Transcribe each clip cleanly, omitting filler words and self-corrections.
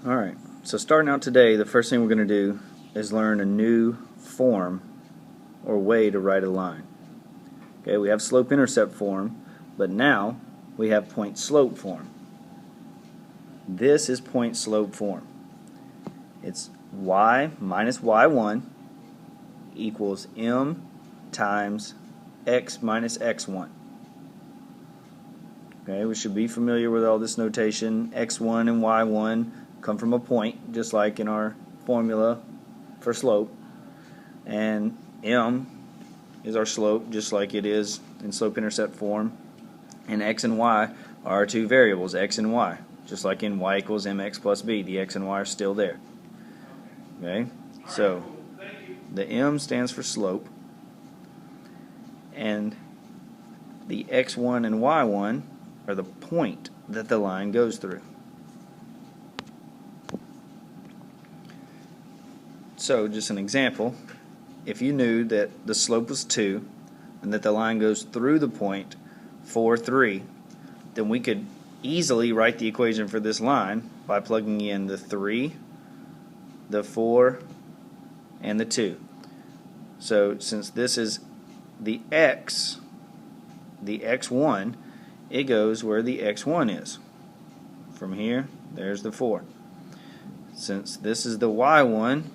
Alright, so starting out today, the first thing we're going to do is learn a new form or way to write a line. Okay, we have slope-intercept form, but now we have point-slope form. This is point-slope form. It's y minus y1 equals m times x minus x1. Okay, we should be familiar with all this notation. x1 and y1 come from a point, just like in our formula for slope, and m is our slope, just like it is in slope-intercept form, and x and y are our two variables, x and y, just like in y equals mx plus b. The x and y are still there. Okay, so the m stands for slope, and the x1 and y1 are the point that the line goes through. So, just an example, if you knew that the slope was 2 and that the line goes through the point 4, 3, then we could easily write the equation for this line by plugging in the 3, the 4, and the 2. So, since this is the x, the x1, it goes where the x1 is. From here, there's the 4. Since this is the y1,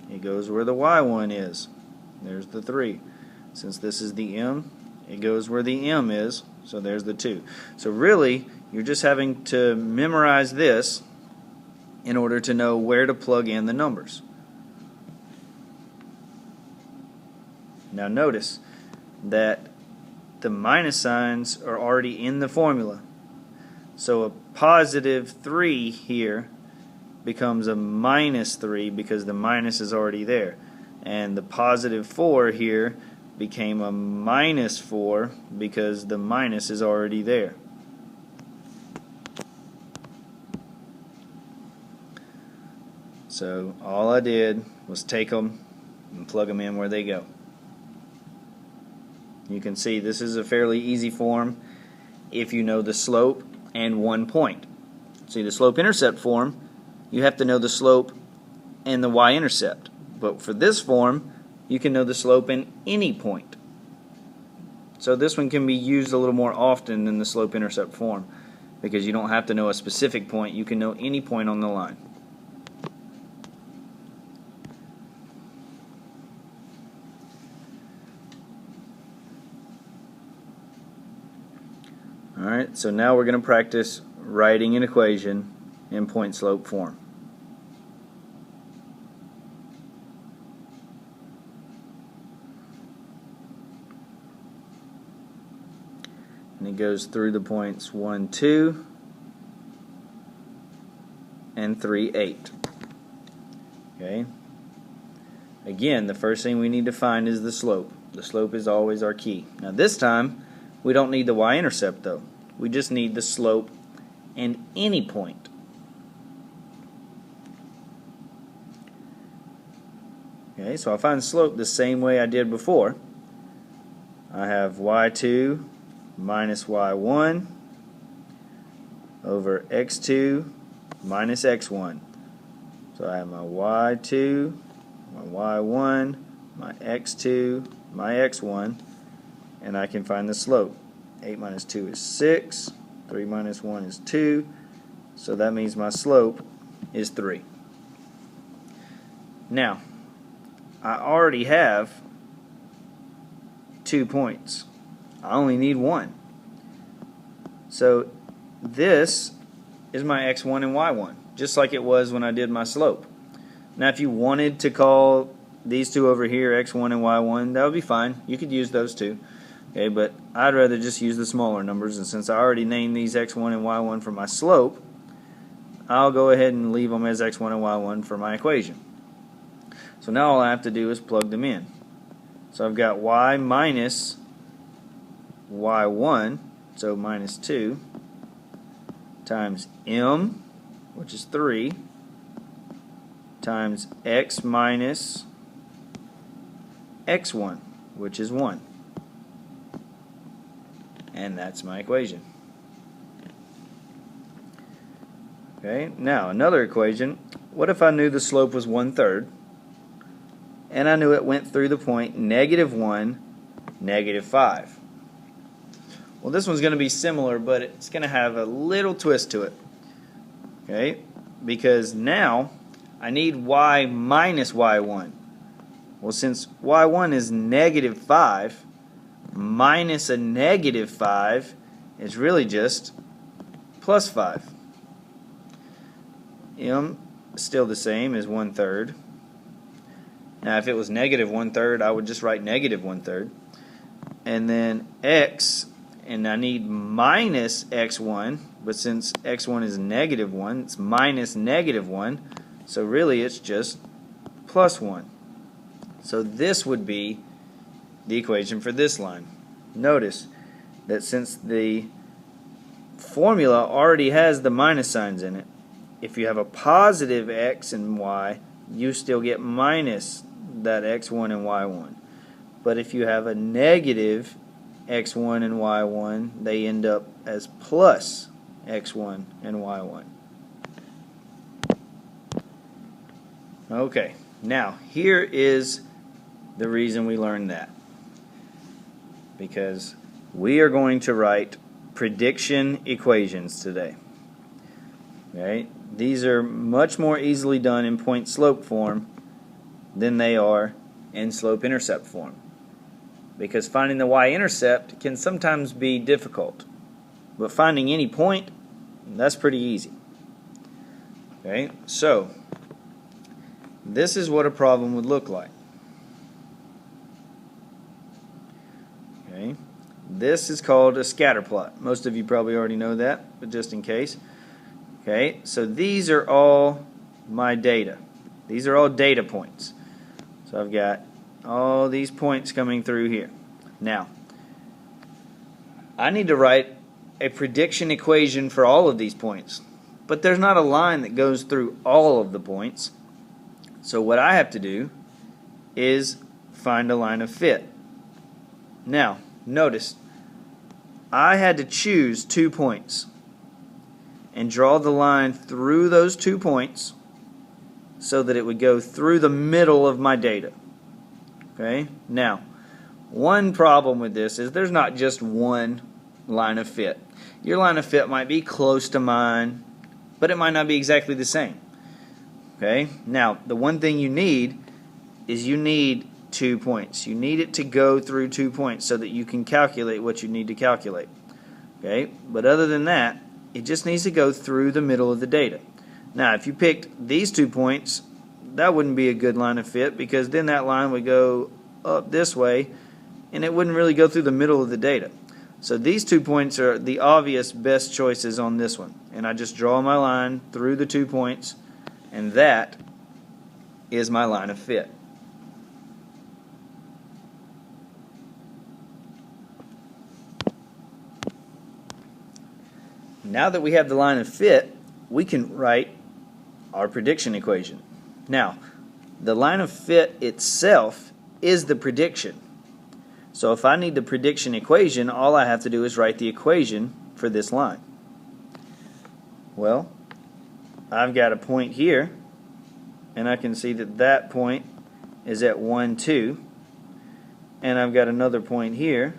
it goes where the y1 is. There's the 3. Since this is the m, it goes where the m is, so there's the 2. So really, you're just having to memorize this in order to know where to plug in the numbers. Now notice that the minus signs are already in the formula. So a positive 3 here becomes a minus 3 because the minus is already there. And the positive 4 here became a minus 4 because the minus is already there. So all I did was take them and plug them in where they go. You can see this is a fairly easy form if you know the slope and one point. See, the slope-intercept form, you have to know the slope and the y-intercept. But for this form, you can know the slope in any point. So this one can be used a little more often than the slope-intercept form, because you don't have to know a specific point. You can know any point on the line. Alright, so now we're going to practice writing an equation in point-slope form. And it goes through the points 1, 2, and 3, 8. Okay? Again, the first thing we need to find is the slope. The slope is always our key. Now this time, we don't need the y-intercept though. We just need the slope and any point. Okay, so I'll find slope the same way I did before. I have y2 minus y1 over x2 minus x1. So I have my y2, my y1, my x2, my x1, and I can find the slope. 8 minus 2 is 6, 3 minus 1 is 2, so that means my slope is 3. Now, I already have 2 points. I only need 1. So this is my x1 and y1, just like it was when I did my slope. Now if you wanted to call these two over here x1 and y1, that would be fine. You could use those two. Okay, but I'd rather just use the smaller numbers, and since I already named these x1 and y1 for my slope, I'll go ahead and leave them as x1 and y1 for my equation. So now all I have to do is plug them in. So I've got y minus y1, so minus 2, times m, which is 3, times x minus x1, which is 1. And that's my equation. Okay, now another equation. What if I knew the slope was 1/3 and I knew it went through the point -1, -5? Well, this one's going to be similar, but it's going to have a little twist to it. Okay, because now I need y minus y1. Well, since y1 is -5 minus a -5, it's really just +5. M is still the same as 1/3. Now, if it was -1/3, I would just write -1/3. And then x, and I need minus x1, but since x1 is -1, it's minus -1, so really it's just +1. So this would be the equation for this line. Notice that since the formula already has the minus signs in it, if you have a positive x and y, you still get minus that x1 and y1. But if you have a negative x1 and y1, they end up as plus x1 and y1. Okay, now here is the reason we learned that. Because we are going to write prediction equations today. Okay? These are much more easily done in point-slope form than they are in slope-intercept form. Because finding the y-intercept can sometimes be difficult. But finding any point, that's pretty easy. Okay? So, this is what a problem would look like. Okay? This is called a scatter plot. Most of you probably already know that, but just in case. Okay, so these are all my data. These are all data points. So I've got all these points coming through here. Now, I need to write a prediction equation for all of these points. But there's not a line that goes through all of the points. So what I have to do is find a line of fit. Now, notice, I had to choose 2 points and draw the line through those 2 points so that it would go through the middle of my data. Okay? Now, one problem with this is there's not just one line of fit. Your line of fit might be close to mine, but it might not be exactly the same. Okay? Now, the one thing you need is you need 2 points. You need it to go through 2 points so that you can calculate what you need to calculate. Okay? But other than that, it just needs to go through the middle of the data. Now, if you picked these 2 points, that wouldn't be a good line of fit because then that line would go up this way and it wouldn't really go through the middle of the data. So these 2 points are the obvious best choices on this one. And I just draw my line through the 2 points, and that is my line of fit. Now that we have the line of fit, we can write our prediction equation. Now, the line of fit itself is the prediction. So if I need the prediction equation, all I have to do is write the equation for this line. Well, I've got a point here, and I can see that that point is at 1, 2. And I've got another point here,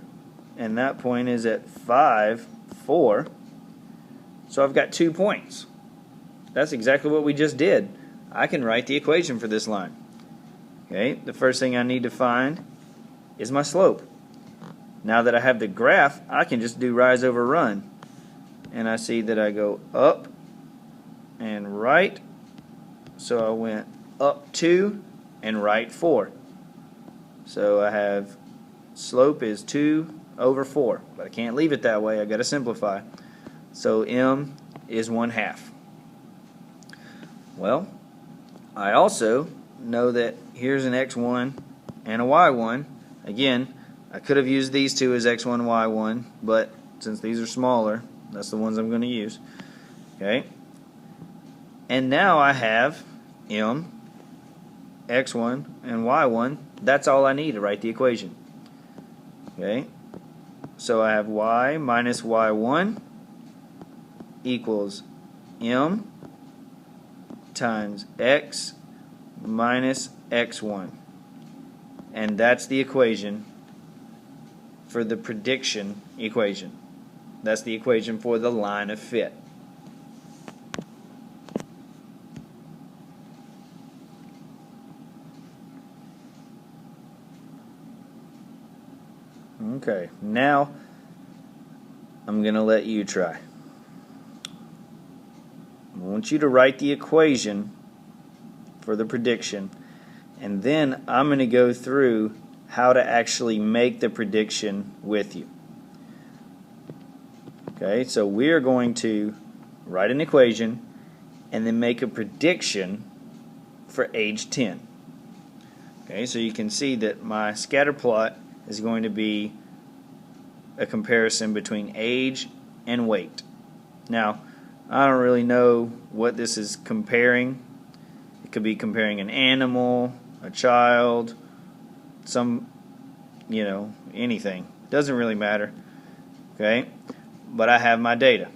and that point is at 5, 4. So I've got 2 points. That's exactly what we just did. I can write the equation for this line. Okay, the first thing I need to find is my slope. Now that I have the graph, I can just do rise over run. And I see that I go up and right. So I went up 2 and right 4. So I have slope is 2 over 4. But I can't leave it that way. I've got to simplify. So m is 1/2. Well, I also know that here's an x1 and a y1. Again, I could have used these two as x1 and y1, but since these are smaller, that's the ones I'm going to use. Okay. And now I have m, x1, and y1. That's all I need to write the equation. Okay. So I have y minus y1 equals m times x minus x1. And that's the equation for the prediction equation. That's the equation for the line of fit. Okay, now I'm going to let you try. I want you to write the equation for the prediction, and then I'm going to go through how to actually make the prediction with you. Okay, so we are going to write an equation and then make a prediction for age 10. Okay, so you can see that my scatter plot is going to be a comparison between age and weight. Now, I don't really know what this is comparing. It could be comparing an animal, a child, anything. Doesn't really matter. Okay? But I have my data.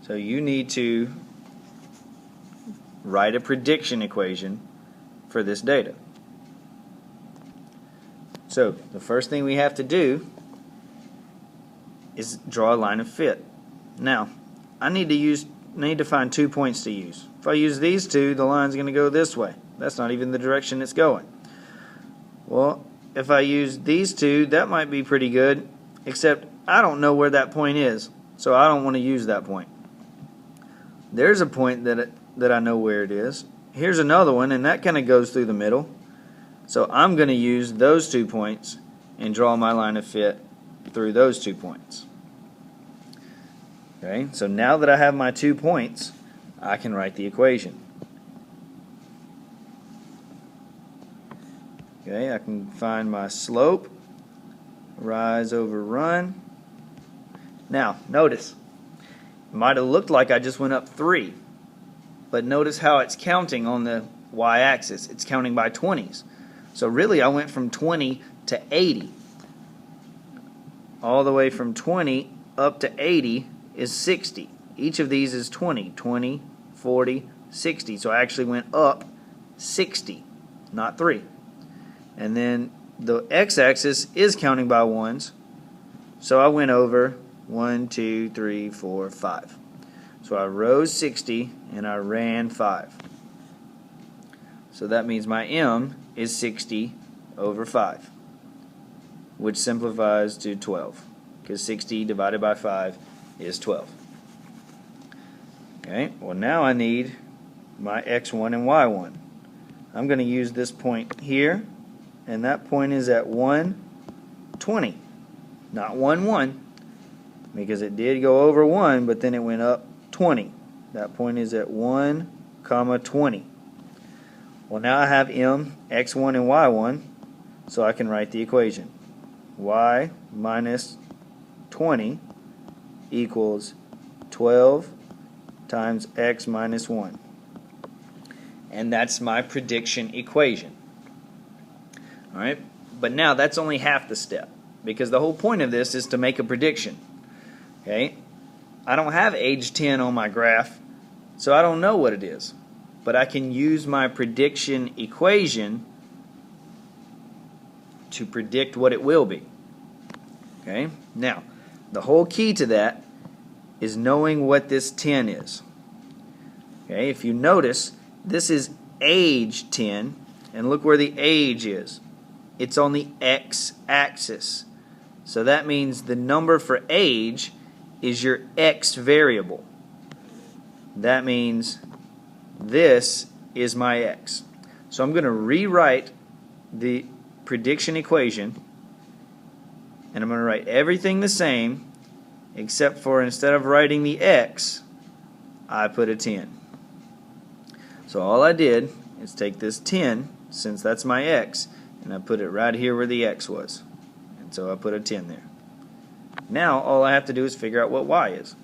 So you need to write a prediction equation for this data. So the first thing we have to do is draw a line of fit. Now, I need to find 2 points to use. If I use these two, the line's going to go this way. That's not even the direction it's going. Well, if I use these two, that might be pretty good, except I don't know where that point is, so I don't want to use that point. There's a point that I know where it is. Here's another one, and that kind of goes through the middle. So I'm going to use those 2 points and draw my line of fit through those 2 points. Okay, so now that I have my 2 points, I can write the equation. Okay, I can find my slope, rise over run. Now, notice, it might have looked like I just went up 3, but notice how it's counting on the y-axis. It's counting by 20s. So really I went from 20 to 80. All the way from 20 up to 80 is 60. Each of these is 20, 20, 40, 60. So I actually went up 60, not 3. And then the x-axis is counting by 1s. So I went over 1, 2, 3, 4, 5. So I rose 60 and I ran 5. So that means my m is 60 over 5, which simplifies to 12, because 60 divided by 5 is 12. Okay, well now I need my x1 and y1. I'm going to use this point here, and that point is at 120, not 1, 1, because it did go over 1, but then it went up 20. That point is at 1, 20. Well, now I have m, x1, and y1, so I can write the equation. Y minus 20 equals 12 times x minus 1. And that's my prediction equation. Alright, but now that's only half the step, because the whole point of this is to make a prediction. Okay, I don't have age 10 on my graph, so I don't know what it is. But I can use my prediction equation to predict what it will be. Okay? Now, the whole key to that is knowing what this 10 is. Okay? If you notice, this is age 10, and look where the age is. It's on the x-axis. So that means the number for age is your x variable. That means this is my x. So I'm going to rewrite the prediction equation, and I'm going to write everything the same, except for instead of writing the x, I put a 10. So all I did is take this 10, since that's my x, and I put it right here where the x was. And so I put a 10 there. Now all I have to do is figure out what y is.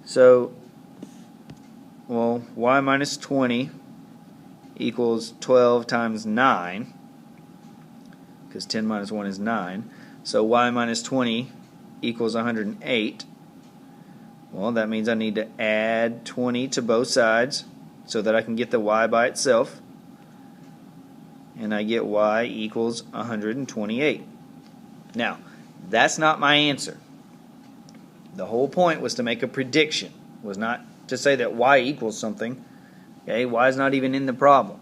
So, well, y minus 20 equals 12 times 9, because 10 minus 1 is 9. So y minus 20 equals 108. Well, that means I need to add 20 to both sides so that I can get the y by itself. And I get y equals 128. Now, that's not my answer. The whole point was to make a prediction, was not to say that y equals something. Okay, y is not even in the problem.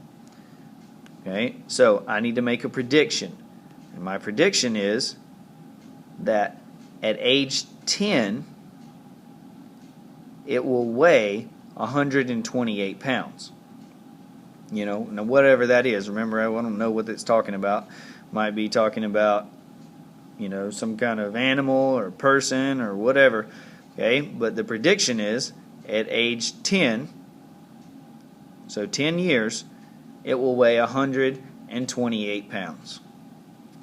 Okay, so I need to make a prediction. And my prediction is that at age 10, it will weigh 128 pounds. You know, now whatever that is. Remember, I don't know what it's talking about. Might be talking about, you know, some kind of animal or person or whatever. Okay, but the prediction is at age 10, so 10 years, it will weigh 128 pounds.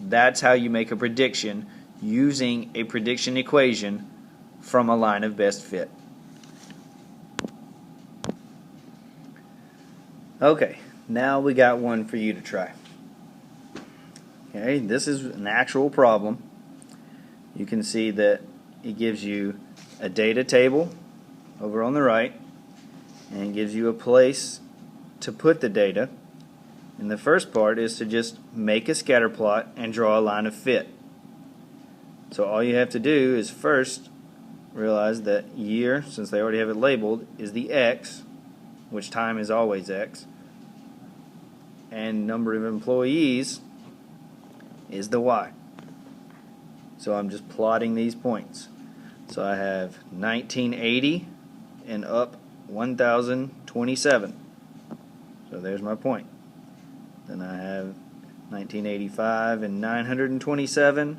That's how you make a prediction using a prediction equation from a line of best fit. Okay, now we got one for you to try. Okay, this is an actual problem. You can see that it gives you a data table over on the right, and it gives you a place to put the data. And the first part is to just make a scatter plot and draw a line of fit. So all you have to do is first realize that year, since they already have it labeled, is the x, which time is always x, and number of employees is the y. So I'm just plotting these points. So I have 1980 and up 1027. So there's my point. Then I have 1985 and 927,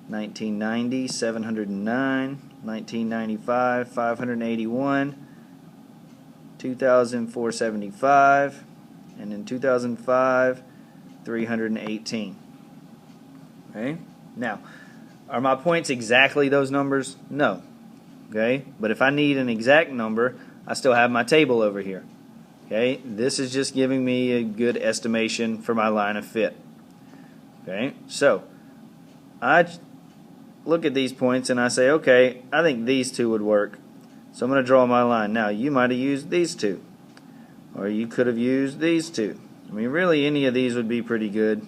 1990, 709, 1995, 581, 2000, 475, and in 2005, 318. Okay? Now, are my points exactly those numbers? No. Okay? But if I need an exact number, I still have my table over here. Okay? This is just giving me a good estimation for my line of fit. Okay? So, I look at these points and I say, okay, I think these two would work. So I'm going to draw my line. Now, you might have used these two. Or you could have used these two. I mean, really, any of these would be pretty good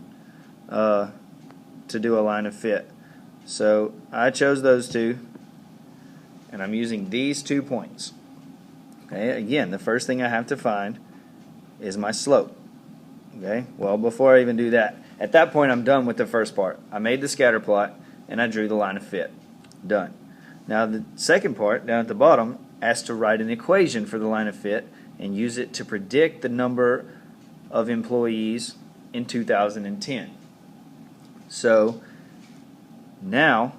to do a line of fit. So I chose those two, and I'm using these 2 points. Okay, again, the first thing I have to find is my slope. Okay, well, before I even do that, at that point I'm done with the first part. I made the scatter plot, and I drew the line of fit. Done. Now the second part, down at the bottom, asks to write an equation for the line of fit and use it to predict the number of employees in 2010. So now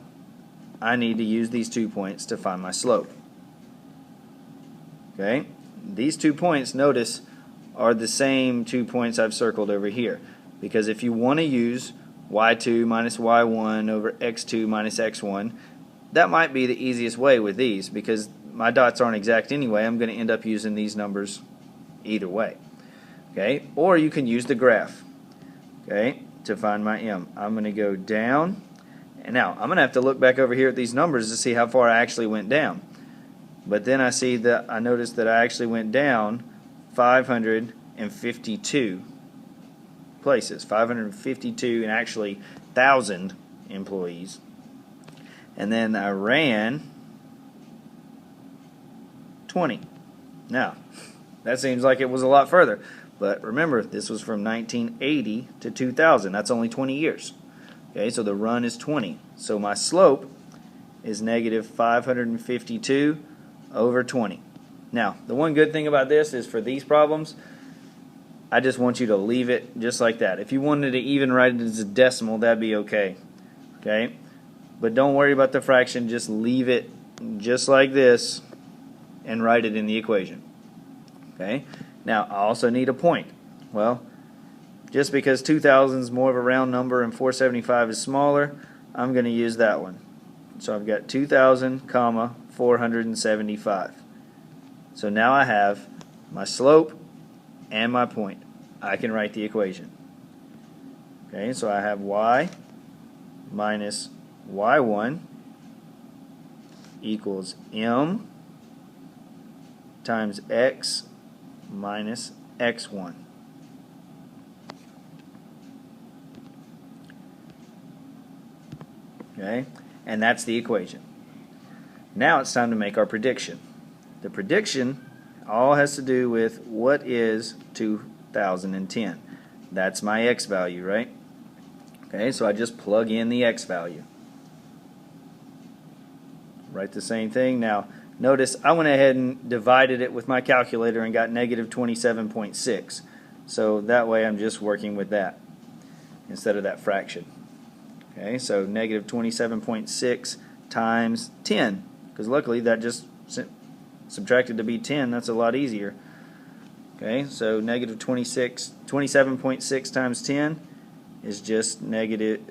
I need to use these 2 points to find my slope. Okay, these 2 points, notice, are the same 2 points I've circled over here, because if you want to use y2 minus y1 over x2 minus x1, that might be the easiest way with these, because my dots aren't exact anyway. I'm going to end up using these numbers either way. Okay, or you can use the graph, okay, to find my m. I'm going to go down, and now I'm going to have to look back over here at these numbers to see how far I actually went down. But then I see that I noticed that I actually went down 552 places, 552 and actually 1,000 employees. And then I ran 20. Now, that seems like it was a lot further. But remember, this was from 1980 to 2000. That's only 20 years. Okay, so the run is 20. So my slope is negative 552 over 20. Now, the one good thing about this is for these problems, I just want you to leave it just like that. If you wanted to even write it as a decimal, that'd be okay. Okay? But don't worry about the fraction. Just leave it just like this and write it in the equation. Okay? Now, I also need a point. Well, just because 2,000 is more of a round number and 475 is smaller, I'm going to use that one. So I've got 2,000, 475. So now I have my slope and my point. I can write the equation. Okay, so I have y minus y1 equals m times x minus x1. Okay, and that's the equation. Now it's time to make our prediction. The prediction all has to do with what is 2010. That's my x value, right? Okay, so I just plug in the x value. Write the same thing. Now, notice I went ahead and divided it with my calculator and got negative 27.6. So that way I'm just working with that instead of that fraction. Okay, so negative 27.6 times 10, because luckily that just subtracted to be 10. That's a lot easier. Okay, so negative 27.6 times 10 is just negative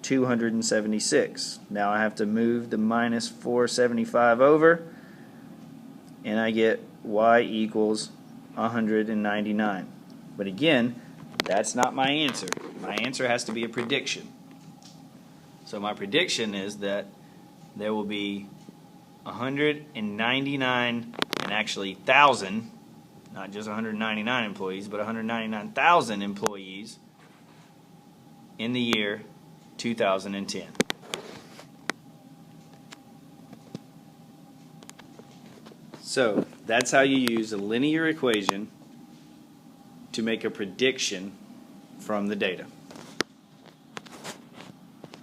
276. Now I have to move the minus 475 over, and I get y equals 199. But again, that's not my answer. My answer has to be a prediction. So my prediction is that there will be 199, and actually 1,000, not just 199 employees, but 199,000 employees in the year 2010. So that's how you use a linear equation to make a prediction from the data.